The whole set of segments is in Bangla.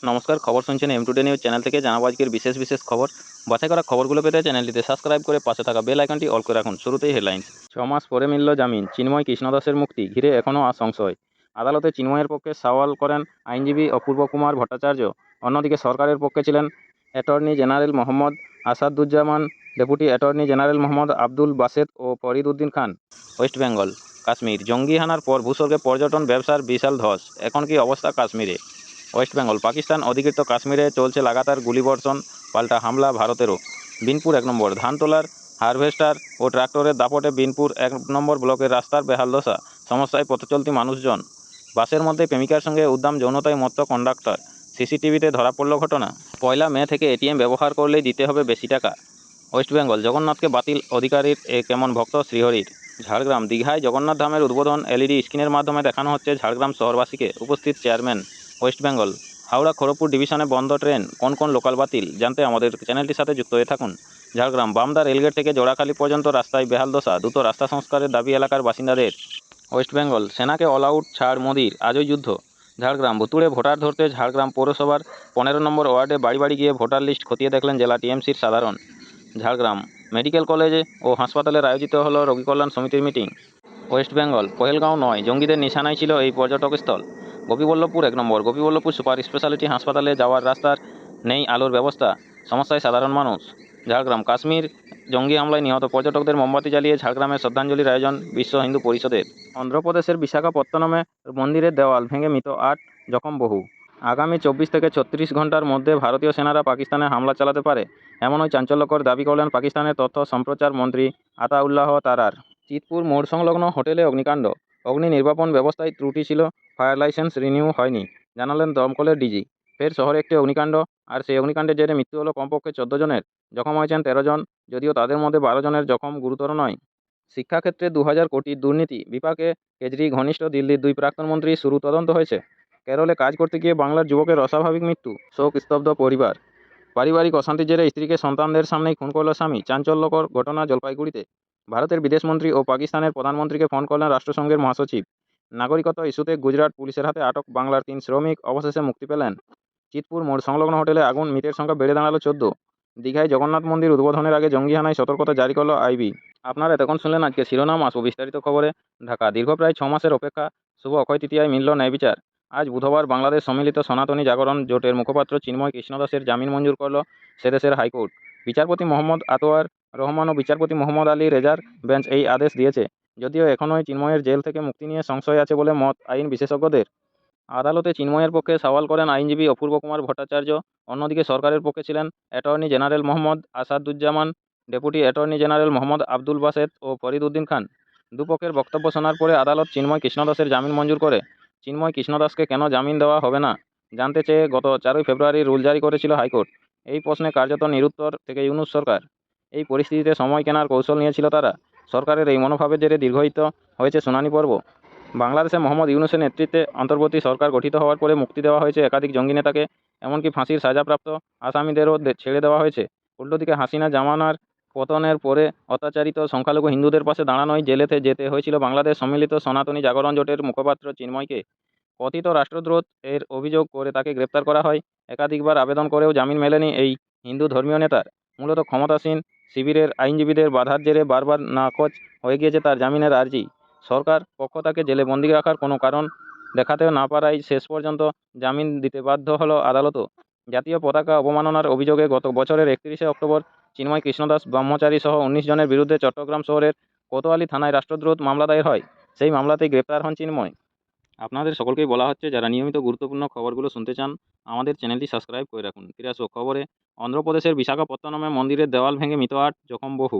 নমস্কার, খবর শুনছেন টুডে নিউজ চ্যানেল থেকে। জানাবো আজকের বিশেষ বিশেষ খবর। বাছাই করা খবরগুলো পেতে চ্যানেলটিতে সাবস্ক্রাইব করে পাশে থাকা বেল আইকনটি অল করে রাখুন। শুরুতেই হেডলাইন্স। 6 মাস পরে মিলল জামিন, চিন্ময় কৃষ্ণদাসের মুক্তি ঘিরে এখনও সংশয়। আদালতে চিন্ময়ের পক্ষে সওয়াল করেন আইনজীবী অপূর্ব কুমার ভট্টাচার্য। অন্যদিকে সরকারের পক্ষে ছিলেন attorney general Mohammad Asaduzzaman, deputy attorney general Mohammad Abdul Baset ও ফরিদ উদ্দিন খান। ওয়েস্ট বেঙ্গল, কাশ্মীর জঙ্গি হানার পর ভূস্বর্গে পর্যটন ব্যবসার বিশাল ধস। এখন কি অবস্থা কাশ্মীরে? ওয়েস্ট বেঙ্গল, পাকিস্তান অধিকৃত কাশ্মীরে চলছে লাগাতার গুলিবর্ষণ, পাল্টা হামলা ভারতেরও। বিনপুর 1 নম্বর, ধান তোলার হারভেস্টার ও ট্রাক্টরের দাপটে বিনপুর 1 নম্বর ব্লকের রাস্তার বেহাল দশা, সমস্যায় পথচলতি মানুষজন। বাসের মধ্যে প্রেমিকার সঙ্গে উদ্দাম যৌনতায় মত্ত কন্ডাক্টর, সিসিটিভিতে ধরা পড়ল ঘটনা। 1 মে থেকে এটিএম ব্যবহার করলেই দিতে হবে বেশি টাকা। ওয়েস্ট বেঙ্গল, জগন্নাথকে বাতিল অধিকারীর কেমন ভক্ত শ্রীহরির। ঝাড়গ্রাম, দীঘায় জগন্নাথ ধামের উদ্বোধন এলইডি স্ক্রিনের মাধ্যমে দেখানো হচ্ছে ঝাড়গ্রাম শহরবাসীকে, উপস্থিত চেয়ারম্যান। ওয়েস্ট বেঙ্গল, হাওড়া খড়গপুর ডিভিশনে বন্ধ ট্রেন, কোন কোন লোকাল বাতিল জানতে আমাদের চ্যানেলটির সাথে যুক্ত হয়ে থাকুন। ঝাড়গ্রাম, বামদা রেলগেট থেকে জোড়াখালি পর্যন্ত রাস্তায় বেহাল দশা, দ্রুত রাস্তা সংস্কারের দাবি এলাকার বাসিন্দাদের। ওয়েস্ট বেঙ্গল, সেনাকে অল আউট ছাড় মোদির, আজই যুদ্ধ। ঝাড়গ্রাম, ভুতুড়ে ভোটার ধরতে ঝাড়গ্রাম পৌরসভার 15 নম্বর ওয়ার্ডে বাড়ি বাড়ি গিয়ে ভোটার লিস্ট খতিয়ে দেখলেন জেলা টিএমসির সাধারণ। ঝাড়গ্রাম, মেডিকেল কলেজে ও হাসপাতালের আয়োজিত হলো রোগী কল্যাণ সমিতির মিটিং। ওয়েস্ট বেঙ্গল, পহেলগাঁও নয়, জঙ্গিদের নিশানায় ছিল এই পর্যটকস্থল। গোপীবল্লভপুর 1 নম্বর, গোপীবল্লভপুর সুপার স্পেশালিটি হাসপাতালে যাওয়ার রাস্তার নেই আলোর ব্যবস্থা, সমস্যায় সাধারণ মানুষ। ঝাড়গ্রাম, কাশ্মীর জঙ্গি হামলায় নিহত পর্যটকদের মোমবাতি জ্বালিয়ে ঝাড়গ্রামে শ্রদ্ধাঞ্জলির আয়োজন বিশ্ব হিন্দু পরিষদের। অন্ধ্রপ্রদেশের বিশাখাপত্তনমে মন্দিরের দেওয়াল ভেঙে মৃত 8, জখম বহু। আগামী 24 থেকে 36 ঘন্টার মধ্যে ভারতীয় সেনারা পাকিস্তানে হামলা চালাতে পারে, এমনই চাঞ্চল্যকর দাবি করলেন পাকিস্তানের তথ্য সম্প্রচার মন্ত্রী আতাউল্লাহ তারার। চিতপুর মোড় সংলগ্ন হোটেলে অগ্নিকাণ্ড, অগ্নি নির্বাপন ব্যবস্থায় ত্রুটি ছিল, ফায়ার লাইসেন্স রিনিউ হয়নি, জানালেন দমকলের ডিজি। ফের শহরে একটি অগ্নিকাণ্ড, আর সেই অগ্নিকাণ্ডের জেরে মৃত্যু হলো কমপক্ষে 14 জনের, জখম হয়েছেন 13 জন, যদিও তাদের মধ্যে 12 জনের জখম গুরুতর নয়। শিক্ষাক্ষেত্রে 2000 কোটির দুর্নীতি বিপাকে কেজরি ঘনিষ্ঠ দিল্লির 2 প্রাক্তন মন্ত্রী, শুরু তদন্ত হয়েছে। কেরলে কাজ করতে গিয়ে বাংলার যুবকের অস্বাভাবিক মৃত্যু, শোক স্তব্ধ পরিবার। পারিবারিক অশান্তির জেরে স্ত্রীকে সন্তানদের সামনেই খুন করল স্বামী, চাঞ্চল্যকর ঘটনা জলপাইগুড়িতে। ভারতের বিদেশমন্ত্রী ও পাকিস্তানের প্রধানমন্ত্রীকে ফোন করলেন রাষ্ট্রসংঘের মহাসচিব। নাগরিকত্ব ইস্যুতে গুজরাট পুলিশের হাতে আটক বাংলার 3 শ্রমিক অবশেষে মুক্তি পেলেন। চিতপুর মোড় সংলগ্ন হোটেলে আগুন, মৃতের সংখ্যা বেড়ে দাঁড়ালো 14। দীঘায় জগন্নাথ মন্দির উদ্বোধনের আগে জঙ্গি হানায় সতর্কতা জারি করল আইবি। আপনারা এতক্ষণ শুনলেন আজকে শিরোনাম, আসবো বিস্তারিত খবরে। ঢাকা, দীর্ঘ প্রায় 6 মাসের অপেক্ষা, শুভ অক্ষয় তৃতীয়ায় মিলল ন্যায় বিচার। আজ বুধবার বাংলাদেশ সম্মিলিত সনাতনী জাগরণ জোটের মুখপাত্র চিন্ময় কৃষ্ণদাসের জামিন মঞ্জুর করল সেদেশের হাইকোর্ট। বিচারপতি মোহাম্মদ আতোয়ার রহমান ও বিচারপতি মোহাম্মদ আলী রেজার বেঞ্চ এই আদেশ দিয়েছে। যদিও এখনই চিন্ময়ের জেল থেকে মুক্তি নিয়ে সংশয় আছে বলে মত আইন বিশেষজ্ঞদের। আদালতে চিন্ময়ের পক্ষে সওয়াল করেন আইনজীবী অপূর্ব কুমার ভট্টাচার্য। অন্যদিকে সরকারের পক্ষে ছিলেন attorney general Mohammad Asaduzzaman, deputy attorney general Mohammad Abdul Baset ও ফরিদ উদ্দিন খান। দুপক্ষের বক্তব্য শোনার পরে আদালত চিন্ময় কৃষ্ণদাসের জামিন মঞ্জুর করে। চিন্ময় কৃষ্ণদাসকে কেন জামিন দেওয়া হবে না জানতে চেয়ে গত 4 ফেব্রুয়ারি রুল জারি করেছিল হাইকোর্ট। এই প্রশ্নে কার্যত নিরুত্তর থেকে ইউনূস সরকার। এই পরিস্থিতিতে সময় কেনার কৌশল নিয়েছিল তারা। সরকারের এই মনোভাবের জেরে দীর্ঘায়িত হয়েছে শুনানি পর্ব। বাংলাদেশে মোহাম্মদ ইউনূসের নেতৃত্বে অন্তর্বর্তী সরকার গঠিত হওয়ার পরে মুক্তি দেওয়া হয়েছে একাধিক জঙ্গি নেতাকে, এমনকি ফাঁসির সাজাপ্রাপ্ত আসামিদেরও ছেড়ে দেওয়া হয়েছে। উল্টোদিকে হাসিনা জামানার পতনের পরে অত্যাচারিত সংখ্যালঘু হিন্দুদের পাশে দাঁড়ানোয় জেলেতে যেতে হয়েছিল বাংলাদেশ সম্মিলিত সনাতনী জাগরণ জোটের মুখপাত্র চিন্ময়কে। কথিত রাষ্ট্রদ্রোহ এর অভিযোগ করে তাকে গ্রেপ্তার করা হয়। একাধিকবার আবেদন করেও জামিন মেলেনি এই হিন্দু ধর্মীয় নেতার। মূলত ক্ষমতাসীন শিবিরের আইনজীবীদের বাধার জেরে বারবার নাকচ হয়ে গিয়েছে তার জামিনের আর্জি। সরকার পক্ষ তাকে জেলে বন্দি রাখার কোনো কারণ দেখাতেও না পারায় শেষ পর্যন্ত জামিন দিতে বাধ্য হলো আদালতও। জাতীয় পতাকা অবমাননার অভিযোগে গত বছরের 31 অক্টোবর চিন্ময় কৃষ্ণদাস ব্রহ্মচারী সহ 19 জনের বিরুদ্ধে চট্টগ্রাম শহরের কোতোয়ালি থানায় রাষ্ট্রদ্রোহ মামলা দায়ের হয়। সেই মামলাতেই গ্রেপ্তার হন চিন্ময়। আপনাদের সকলকেই বলা হচ্ছে, যারা নিয়মিত গুরুত্বপূর্ণ খবরগুলো শুনতে চান আমাদের চ্যানেলটি সাবস্ক্রাইব করে রাখুন। ফিরে আসবো খবরে। অন্ধ্রপ্রদেশের বিশাখাপত্তনমে মন্দিরের দেওয়াল ভেঙে মৃত 8, জখম বহু।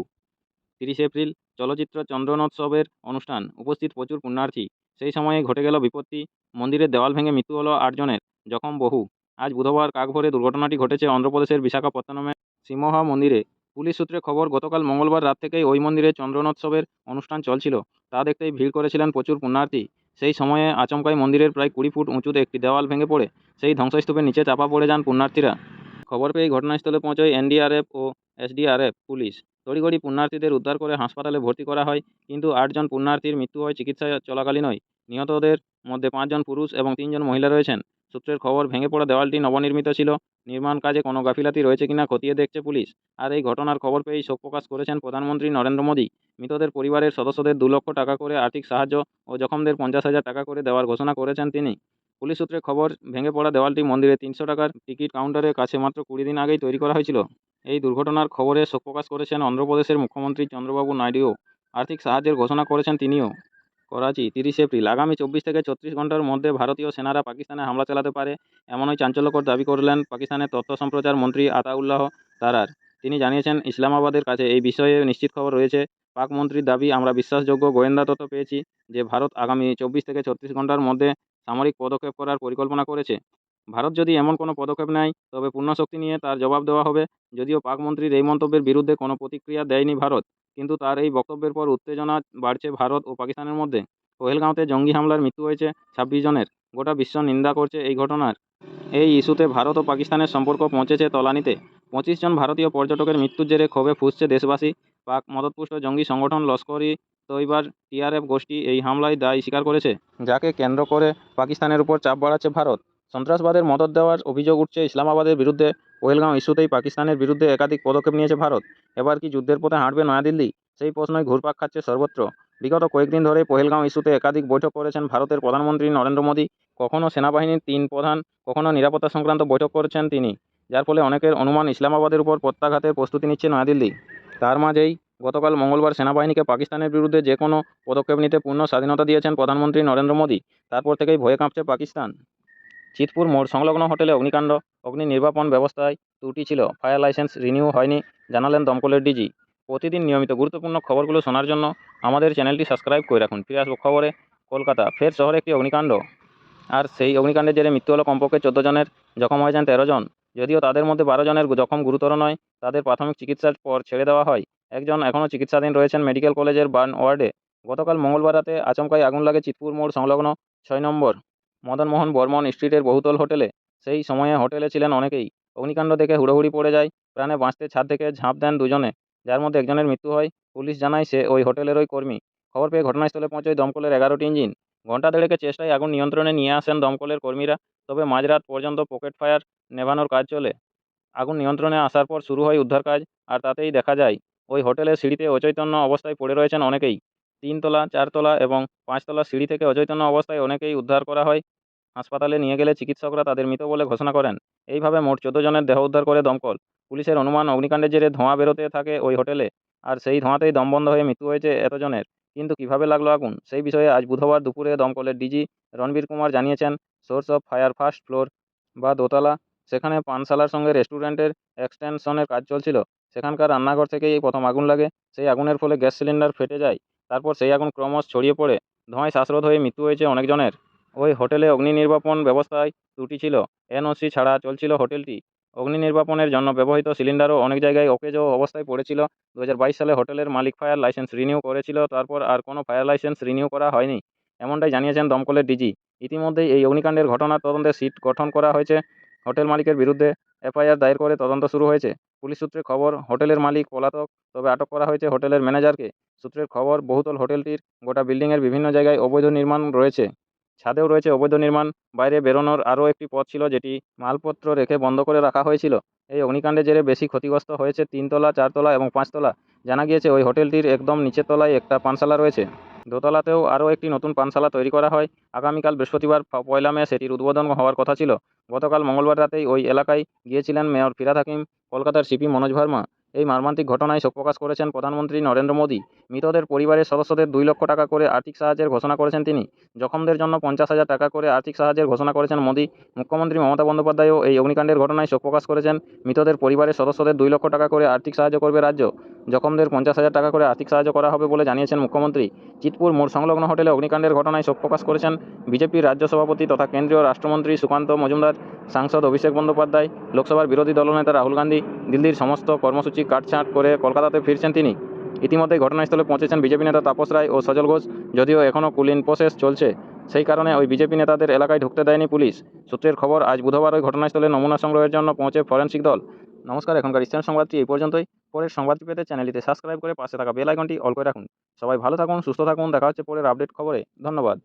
30 এপ্রিল চলচ্চিত্র চন্দ্রনোৎসবের অনুষ্ঠান, উপস্থিত প্রচুর পুণ্যার্থী। সেই সময়ে ঘটে গেল বিপত্তি, মন্দিরের দেওয়াল ভেঙে মৃত্যু হলো 8 জনের, জখম বহু। আজ বুধবার কাকভোরে দুর্ঘটনাটি ঘটেছে অন্ধ্রপ্রদেশের বিশাখাপত্তনমে সিমহা মন্দিরে। পুলিশ সূত্রে খবর, গতকাল মঙ্গলবার রাত থেকেই ওই মন্দিরে চন্দ্রনোৎসবের অনুষ্ঠান চলছিল। তা দেখতেই ভিড় করেছিলেন প্রচুর পুণ্যার্থী। সেই সময়ে আচমকাই মন্দিরের প্রায় 20 ফুট উঁচুতে একটি দেওয়াল ভেঙে পড়ে সেই ধ্বংসস্তূপের নিচে চাপা পড়ে যান পুণ্যার্থীরা। খবর পেয়ে ঘটনাস্থলে পৌঁছয় এনডিআরএফ ও এসডিআরএফ পুলিশ। তড়িঘড়ি পুণ্যার্থীদের উদ্ধার করে হাসপাতালে ভর্তি করা হয়, কিন্তু 8 জন পুণ্যার্থীর মৃত্যু হয় চিকিৎসা চলাকালীনই। নিহতদের মধ্যে 5 জন পুরুষ এবং 3 জন মহিলা রয়েছেন। সূত্রের খবর, ভেঙে পড়া দেওয়ালটি নবনির্মিত ছিল। নির্মাণ কাজে কোনো গাফিলাতি রয়েছে কিনা খতিয়ে দেখছে পুলিশ। আর এই ঘটনার খবর পেয়েই শোক প্রকাশ করেছেন প্রধানমন্ত্রী নরেন্দ্র মোদী। মৃতদের পরিবারের সদস্যদের 2 লক্ষ টাকা করে আর্থিক সাহায্য ও জখমদের 50,000 টাকা করে দেওয়ার ঘোষণা করেছেন তিনি। পুলিশ সূত্রে খবর, ভেঙে পড়া দেওয়ালটি মন্দিরে 300 টাকার টিকিট কাউন্টারের কাছে মাত্র 20 দিন আগেই তৈরি করা হয়েছিল। এই দুর্ঘটনার খবরে শোক প্রকাশ করেছেন অন্ধ্রপ্রদেশের মুখ্যমন্ত্রী চন্দ্রবাবু নাইডুও। আর্থিক সাহায্যের ঘোষণা করেছেন তিনিও। করাচি, 30 এপ্রিল। আগামী 24 থেকে 36 ঘন্টার মধ্যে ভারতীয় সেনারা পাকিস্তানে হামলা চালাতে পারে, এমনই চাঞ্চল্যকর দাবি করলেন পাকিস্তানের তথ্য সম্প্রচার মন্ত্রী আতাউল্লাহ তারার। তিনি জানিয়েছেন, ইসলামাবাদের কাছে এই বিষয়ে নিশ্চিত খবর রয়েছে। পাক মন্ত্রীর দাবি, আমরা বিশ্বাসযোগ্য গোয়েন্দা তথ্য পেয়েছি যে ভারত আগামী 24 থেকে 36 ঘন্টার মধ্যে সামরিক পদক্ষেপ করার পরিকল্পনা করেছে। ভারত যদি এমন কোনো পদক্ষেপ নেয় তবে পূর্ণ শক্তি নিয়ে তার জবাব দেওয়া হবে। যদিও পাক মন্ত্রীর এই মন্তব্যের বিরুদ্ধে কোনো প্রতিক্রিয়া দেয়নি ভারত, কিন্তু তার এই বক্তব্যের পর উত্তেজনা বাড়ছে ভারত ও পাকিস্তানের মধ্যে। পহেলগাঁওতে জঙ্গি হামলার মৃত্যু হয়েছে 26 জনের। গোটা বিশ্ব নিন্দা করছে এই ঘটনার। এই ইস্যুতে ভারত ও পাকিস্তানের সম্পর্ক পৌঁছেছে তলানিতে। 25 জন ভারতীয় পর্যটকের মৃত্যুর জেরে ক্ষোভে ফুঁসছে দেশবাসী। পাক মদতপুষ্ট জঙ্গি সংগঠন লস্কর-ই তৈবার টিআরএফ গোষ্ঠী এই হামলায় দায় স্বীকার করেছে, যাকে কেন্দ্র করে পাকিস্তানের উপর চাপ বাড়াচ্ছে ভারত। সন্ত্রাসবাদের মদত দেওয়ার অভিযোগ উঠছে ইসলামাবাদের বিরুদ্ধে। পহেলগাঁও ইস্যুতেই পাকিস্তানের বিরুদ্ধে একাধিক পদক্ষেপ নিয়েছে ভারত। এবার কি যুদ্ধের পথে হাঁটবে নয়াদিল্লি? সেই প্রশ্নই ঘুরপাক খাচ্ছে সর্বত্র। বিগত কয়েকদিন ধরে পহেলগাঁও ইস্যুতে একাধিক বৈঠক করেছেন ভারতের প্রধানমন্ত্রী নরেন্দ্র মোদী। কখনও সেনাবাহিনীর 3 প্রধান, কখনও নিরাপত্তা সংক্রান্ত বৈঠক করেছেন তিনি, যার ফলে অনেকের অনুমান ইসলামাবাদের উপর প্রত্যাঘাতের প্রস্তুতি নিচ্ছে নয়াদিল্লি। তার মাঝেই গতকাল মঙ্গলবার সেনাবাহিনীকে পাকিস্তানের বিরুদ্ধে যে কোনো পদক্ষেপ নিতে পূর্ণ স্বাধীনতা দিয়েছেন প্রধানমন্ত্রী নরেন্দ্র মোদী। তারপর থেকেই ভয়ে কাঁপছে পাকিস্তান। চিতপুর মোড় সংলগ্ন হোটেলে অগ্নিকাণ্ড, অগ্নি নির্বাপন ব্যবস্থায় ত্রুটি ছিল, ফায়ার লাইসেন্স রিনিউ হয়নি, জানালেন দমকলের ডিজি। প্রতিদিন নিয়মিত গুরুত্বপূর্ণ খবরগুলো শোনার জন্য আমাদের চ্যানেলটি সাবস্ক্রাইব করে রাখুন। ফিরে আসবো খবরে। কলকাতা, ফের শহরে একটি অগ্নিকাণ্ড। আর সেই অগ্নিকাণ্ডের জেরে মৃত্যু হলো কমপক্ষে 14 জনের, জখম হয়েছেন 13 জন। যদিও তাদের মধ্যে 12 জনের জখম গুরুতর নয়, তাদের প্রাথমিক চিকিৎসার পর ছেড়ে দেওয়া হয়। একজন এখনও চিকিৎসাধীন রয়েছেন মেডিকেল কলেজের বার্ন ওয়ার্ডে। গতকাল মঙ্গলবার রাতে আচমকাই আগুন লাগে চিতপুর মোড় সংলগ্ন 6 নম্বর মদনমোহন বর্মন স্ট্রিটের বহুতল হোটেলে। সেই সময়ে হোটেলে ছিলেন অনেকেই। অগ্নিকাণ্ড দেখে হুড়োহুড়ি পড়ে যায়। প্রাণে বাঁচতে ছাদ থেকে ঝাঁপ দেন দুজনে, যার মধ্যে একজনের মৃত্যু হয়। পুলিশ জানায় সে ওই হোটেলেরই কর্মী। খবর পেয়ে ঘটনাস্থলে পৌঁছয় দমকলের 11টি ইঞ্জিন। ঘণ্টা দেড়েকের চেষ্টায় আগুন নিয়ন্ত্রণে নিয়ে আসেন দমকলের কর্মীরা। তবে মাঝরাত পর্যন্ত পকেট ফায়ার নেভানোর কাজ চলে। আগুন নিয়ন্ত্রণে আসার পর শুরু হয় উদ্ধার কাজ। আর তাতেই দেখা যায় ওই হোটেলের সিঁড়িতে অচৈতন্য অবস্থায় পড়ে রয়েছেন অনেকেই। 3 তলা, 4 তলা এবং 5 তলা সিঁড়ি থেকে অচৈতন্য অবস্থায় অনেকেই উদ্ধার করা হয়। হাসপাতালে নিয়ে গেলে চিকিৎসকরা তাদের মৃত বলে ঘোষণা করেন। এইভাবে মোট 14 জনের দেহ উদ্ধার করে দমকল। পুলিশের অনুমান, অগ্নিকাণ্ডের জেরে ধোঁয়া বেরোতে থাকে ওই হোটেলে, আর সেই ধোঁয়াতেই দম বন্ধ হয়ে মৃত্যু হয়েছে এতজনের। কিন্তু কিভাবে লাগলো আগুন, সেই বিষয়ে আজ বুধবার দুপুরে দমকলের ডিজি রণবীর কুমার জানিয়েছেন, source of fire first floor বা দোতলা, সেখানে পানশালার সঙ্গে রেস্টুরেন্টের এক্সটেনশনের কাজ চলছিল। সেখানকার রান্নাঘর থেকেই এই প্রথম আগুন লাগে। সেই আগুনের ফলে গ্যাস সিলিন্ডার ফেটে যায়। তারপর সেই আগুন ক্রমশ ছড়িয়ে পড়ে। ধোঁয়ায় শ্বাসরোধ হয়ে মৃত্যু হয়েছে অনেকজনের। ওই হোটেলে অগ্নি নির্বাপন ব্যবস্থায় ত্রুটি ছিল। এনওসি ছাড়া চলছিল হোটেলটি। অগ্নি নির্বাপনের জন্য ব্যবহৃত সিলিন্ডারও অনেক জায়গায় অকেজো অবস্থায় পড়েছিল। 2022 সালে হোটেলের মালিক ফায়ার লাইসেন্স রিনিউ করেছিল, তারপর আর কোনো ফায়ার লাইসেন্স রিনিউ করা হয়নি, এমনটাই জানিয়েছেন দমকলের ডিজি। ইতিমধ্যেই এই অগ্নিকাণ্ডের ঘটনার তদন্তে সিট গঠন করা হয়েছে। হোটেল মালিকের বিরুদ্ধে এফআইআর দায়ের করে তদন্ত শুরু হয়েছে। পুলিশ সূত্রে খবর, হোটেলের মালিক পলাতক, তবে আটক করা হয়েছে হোটেলের ম্যানেজারকে। সূত্রের খবর, বহুতল হোটেলটির গোটা বিল্ডিংয়ের বিভিন্ন জায়গায় অবৈধ নির্মাণ রয়েছে। ছাদেও রয়েছে অবৈধ নির্মাণ। বাইরে বেরোনোর আরও একটি পথ ছিল, যেটি মালপত্র রেখে বন্ধ করে রাখা হয়েছিল। এই অগ্নিকাণ্ডের জেরে বেশি ক্ষতিগ্রস্ত হয়েছে 3 তলা, 4 তলা এবং 5 তলা। জানা গিয়েছে ওই হোটেলটির একদম নিচের তলায় একটা পানশালা রয়েছে। দোতলাতেও আরও একটি নতুন পানশালা তৈরি করা হয়। আগামীকাল বৃহস্পতিবার 1 মে সেটির উদ্বোধন হওয়ার কথা ছিল। গতকাল মঙ্গলবার রাতেই ওই এলাকায় গিয়েছিলেন মেয়র ফিরহাদ হাকিম, কলকাতার সিপি মনোজ ভার্মা। এই মর্মান্তিক ঘটনায় শোক প্রকাশ করেছেন প্রধানমন্ত্রী নরেন্দ্র মোদী। মৃতদের পরিবারের সদস্যদের 2 লক্ষ টাকা করে আর্থিক সাহায্যের ঘোষণা করেছেন তিনি। জখমদের জন্য 50,000 টাকা করে আর্থিক সাহায্যের ঘোষণা করেছেন মোদী। মুখ্যমন্ত্রী মমতা বন্দ্যোপাধ্যায়ও এই অগ্নিকাণ্ডের ঘটনায় শোক প্রকাশ করেছেন। মৃতদের পরিবারের সদস্যদের 2 লক্ষ টাকা করে আর্থিক সাহায্য করবে রাজ্য। জখমদের 50,000 টাকা করে আর্থিক সাহায্য করা হবে বলে জানিয়েছেন মুখ্যমন্ত্রী। চিতপুর মোড় সংলগ্ন হোটেলে অগ্নিকাণ্ডের ঘটনায় শোক প্রকাশ করেছেন বিজেপির রাজ্য সভাপতি তথা কেন্দ্রীয় রাষ্ট্রমন্ত্রী সুকান্ত মজুমদার, সাংসদ অভিষেক বন্দ্যোপাধ্যায়, লোকসভার বিরোধী দলনেতা রাহুল গান্ধী। দিল্লির সমস্ত কর্মসূচি কাটছাঁট করে কলকাতাতে ফিরছেন তিনি। ইতিমধ্যেই ঘটনাস্থলে পৌঁছেছেন বিজেপি নেতা তাপস রায় ও সজল ঘোষ। যদিও এখনও কুলিং প্রসেস চলছে, সেই কারণে ওই বিজেপি নেতাদের এলাকায় ঢুকতে দেয়নি পুলিশ। সূত্রের খবর, আজ বুধবার ওই ঘটনাস্থলে নমুনা সংগ্রহের জন্য পৌঁছে ফরেনসিক দল। নমস্কার, এখনকার স্থানীয় সংবাদটি এই পর্যন্তই। পরের সংবাদটি পেতে চ্যানেলটিতে সাবস্ক্রাইব করে পাশে থাকা বেল আইকনটি অল করে রাখুন। সবাই ভালো থাকুন, সুস্থ থাকুন। দেখা হচ্ছে পরের আপডেট খবরে। ধন্যবাদ।